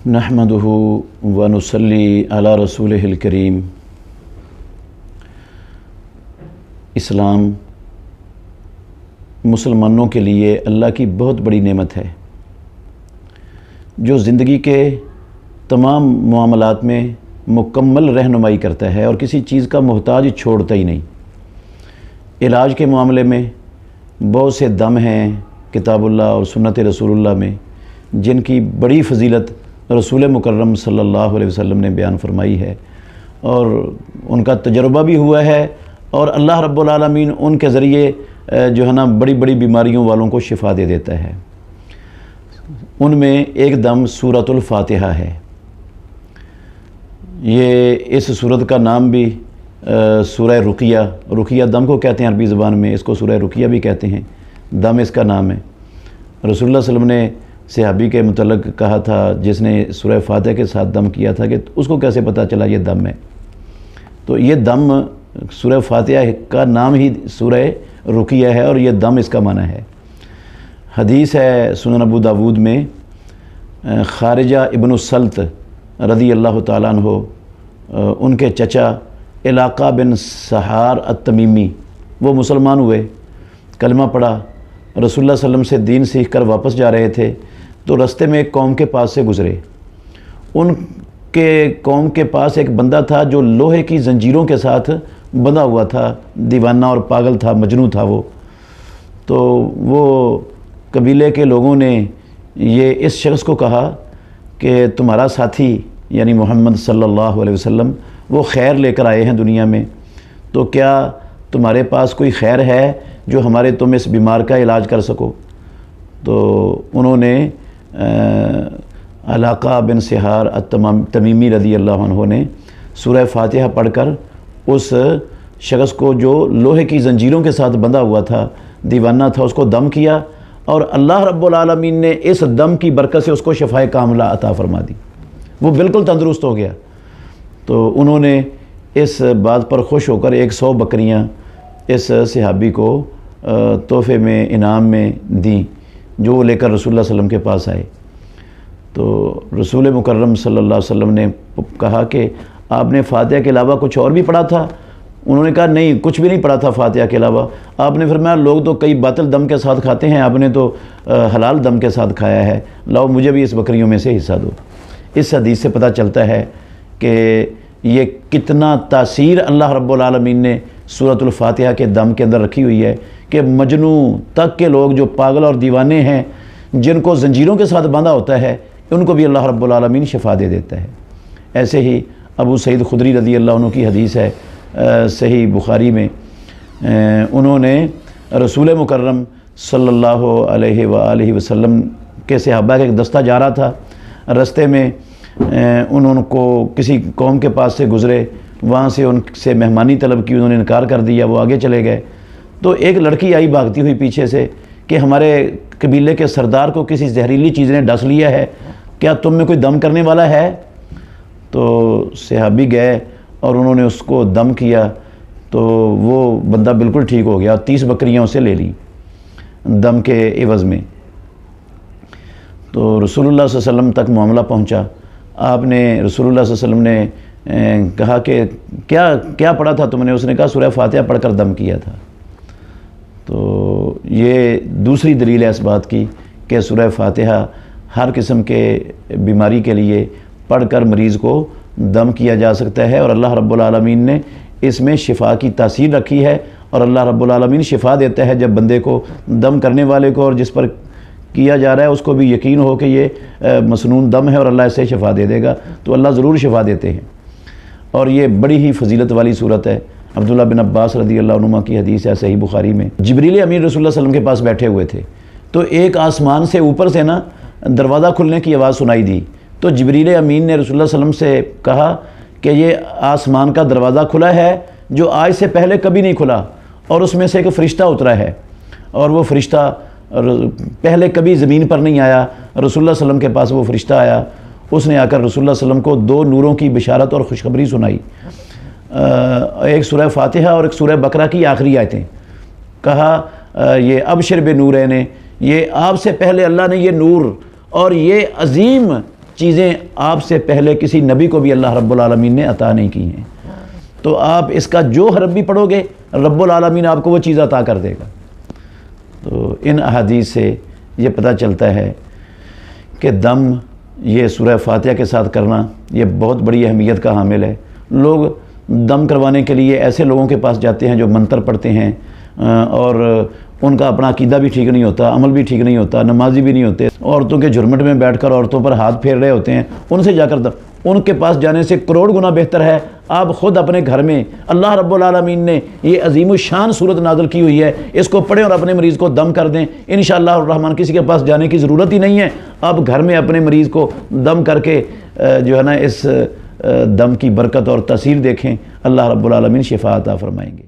نحمدہ ونصلی علی رسولہ الکریم۔ اسلام مسلمانوں کے لیے اللہ کی بہت بڑی نعمت ہے جو زندگی کے تمام معاملات میں مکمل رہنمائی کرتا ہے اور کسی چیز کا محتاج چھوڑتا ہی نہیں۔ علاج کے معاملے میں بہت سے دم ہیں کتاب اللہ اور سنت رسول اللہ میں جن کی بڑی فضیلت رسول مکرم صلی اللہ علیہ وسلم نے بیان فرمائی ہے اور ان کا تجربہ بھی ہوا ہے، اور اللہ رب العالمین ان کے ذریعے جو ہے نا بڑی بڑی بیماریوں والوں کو شفا دے دیتا ہے۔ ان میں ایک دم سورۃ الفاتحہ ہے۔ یہ اس سورت کا نام بھی سورہ رقیہ دم کو کہتے ہیں عربی زبان میں، اس کو سورہ رقیہ بھی کہتے ہیں، دم اس کا نام ہے۔ رسول اللہ صلی اللہ علیہ وسلم نے صحابی کے متعلق کہا تھا جس نے سورہ فاتحہ کے ساتھ دم کیا تھا کہ اس کو کیسے پتہ چلا یہ دم ہے؟ تو یہ دم سورہ فاتحہ کا نام ہی سورہ رقیہ ہے اور یہ دم اس کا معنی ہے۔ حدیث ہے سنن ابو داود میں، خارجہ ابن السلط رضی اللہ تعالیٰ عنہ ان کے چچا علاقہ بن سحار التمیمی وہ مسلمان ہوئے، کلمہ پڑھا، رسول اللہ صلی اللہ علیہ وسلم سے دین سیکھ کر واپس جا رہے تھے تو رستے میں ایک قوم کے پاس سے گزرے۔ ان کے قوم کے پاس ایک بندہ تھا جو لوہے کی زنجیروں کے ساتھ بندھا ہوا تھا، دیوانہ اور پاگل تھا، مجنوں تھا وہ۔ تو وہ قبیلے کے لوگوں نے یہ اس شخص کو کہا کہ تمہارا ساتھی یعنی محمد صلی اللہ علیہ وسلم وہ خیر لے کر آئے ہیں دنیا میں، تو کیا تمہارے پاس کوئی خیر ہے جو ہمارے تم اس بیمار کا علاج کر سکو؟ تو انہوں نے علاقہ بن سحار التمیمی رضی اللہ عنہ نے سورہ فاتحہ پڑھ کر اس شخص کو جو لوہے کی زنجیروں کے ساتھ بندھا ہوا تھا، دیوانہ تھا، اس کو دم کیا اور اللہ رب العالمین نے اس دم کی برکت سے اس کو شفائے کاملہ عطا فرما دی، وہ بالکل تندرست ہو گیا۔ تو انہوں نے اس بات پر خوش ہو کر 100 بکریاں اس صحابی کو تحفے میں انعام میں دیں جو وہ لے کر رسول اللہ صلی اللہ علیہ وسلم کے پاس آئے۔ تو رسول مکرم صلی اللہ علیہ وسلم نے کہا کہ آپ نے فاتحہ کے علاوہ کچھ اور بھی پڑھا تھا؟ انہوں نے کہا نہیں، کچھ بھی نہیں پڑھا تھا فاتحہ کے علاوہ۔ آپ نے فرمایا لوگ تو کئی باطل دم کے ساتھ کھاتے ہیں، آپ نے تو حلال دم کے ساتھ کھایا ہے، لاؤ مجھے بھی اس بکریوں میں سے حصہ دو۔ اس حدیث سے پتہ چلتا ہے کہ یہ کتنا تاثیر اللہ رب العالمین نے سورۃ الفاتحہ کے دم کے اندر رکھی ہوئی ہے کہ مجنوں تک کے لوگ جو پاگل اور دیوانے ہیں، جن کو زنجیروں کے ساتھ باندھا ہوتا ہے، ان کو بھی اللہ رب العالمین شفا دے دیتا ہے۔ ایسے ہی ابو سعید خدری رضی اللہ عنہ کی حدیث ہے صحیح بخاری میں، انہوں نے رسول مکرم صلی اللہ علیہ وآلہ وسلم کے صحابہ کا ایک دستہ جا رہا تھا، رستے میں انہوں کو کسی قوم کے پاس سے گزرے، وہاں سے ان سے مہمانی طلب کی، انہوں نے انکار کر دیا، وہ آگے چلے گئے۔ تو ایک لڑکی آئی بھاگتی ہوئی پیچھے سے کہ ہمارے قبیلے کے سردار کو کسی زہریلی چیز نے ڈس لیا ہے، کیا تم میں کوئی دم کرنے والا ہے؟ تو صحابی گئے اور انہوں نے اس کو دم کیا تو وہ بندہ بالکل ٹھیک ہو گیا، 30 بکریاں اسے لے لی دم کے عوض میں۔ تو رسول اللہ صلی اللہ علیہ وسلم تک معاملہ پہنچا۔ آپ نے رسول اللہ صلی اللہ علیہ وسلم نے کہا کہ کیا پڑھا تھا تم نے؟ اس نے کہا سورہ فاتحہ پڑھ کر دم کیا تھا۔ تو یہ دوسری دلیل ہے اس بات کی کہ سورہ فاتحہ ہر قسم کے بیماری کے لیے پڑھ کر مریض کو دم کیا جا سکتا ہے، اور اللہ رب العالمین نے اس میں شفا کی تاثیر رکھی ہے، اور اللہ رب العالمین شفا دیتا ہے جب بندے کو، دم کرنے والے کو اور جس پر کیا جا رہا ہے اس کو بھی یقین ہو کہ یہ مسنون دم ہے اور اللہ اسے شفا دے دے گا، تو اللہ ضرور شفا دیتے ہیں۔ اور یہ بڑی ہی فضیلت والی صورت ہے۔ عبداللہ بن عباس رضی اللہ عنہما کی حدیث ہے صحیح بخاری میں، جبریل امین رسول اللہ صلی اللہ علیہ وسلم کے پاس بیٹھے ہوئے تھے تو ایک آسمان سے اوپر سے نا دروازہ کھلنے کی آواز سنائی دی، تو جبریل امین نے رسول اللہ صلی اللہ علیہ وسلم سے کہا کہ یہ آسمان کا دروازہ کھلا ہے جو آج سے پہلے کبھی نہیں کھلا، اور اس میں سے ایک فرشتہ اترا ہے، اور وہ فرشتہ پہلے کبھی زمین پر نہیں آیا۔ رسول اللہ صلی اللہ علیہ وسلم کے پاس وہ فرشتہ آیا، اس نے آ کر رسول اللہ صلی اللہ علیہ وسلم کو 2 نوروں کی بشارت اور خوشخبری سنائی، ایک سورہ فاتحہ اور ایک سورہ بقرہ کی آخری آیتیں۔ کہا یہ ابشر بنورین، یہ آپ سے پہلے اللہ نے یہ نور اور یہ عظیم چیزیں آپ سے پہلے کسی نبی کو بھی اللہ رب العالمین نے عطا نہیں کی ہیں، تو آپ اس کا جو حرف بھی پڑھو گے رب العالمین آپ کو وہ چیز عطا کر دے گا۔ تو ان احادیث سے یہ پتہ چلتا ہے کہ دم یہ سورہ فاتحہ کے ساتھ کرنا یہ بہت بڑی اہمیت کا حامل ہے۔ لوگ دم کروانے کے لیے ایسے لوگوں کے پاس جاتے ہیں جو منتر پڑھتے ہیں اور ان کا اپنا عقیدہ بھی ٹھیک نہیں ہوتا، عمل بھی ٹھیک نہیں ہوتا، نمازی بھی نہیں ہوتے، عورتوں کے جھرمٹ میں بیٹھ کر عورتوں پر ہاتھ پھیر رہے ہوتے ہیں، ان سے جا کر ان کے پاس جانے سے کروڑ گنا بہتر ہے آپ خود اپنے گھر میں، اللہ رب العالمین نے یہ عظیم الشان صورت نازل کی ہوئی ہے، اس کو پڑھیں اور اپنے مریض کو دم کر دیں، انشاءاللہ الرحمن کسی کے پاس جانے کی ضرورت ہی نہیں ہے۔ آپ گھر میں اپنے مریض کو دم کر کے جو ہے نا اس دم کی برکت اور تاثیر دیکھیں، اللہ رب العالمین شفا عطا فرمائیں گے۔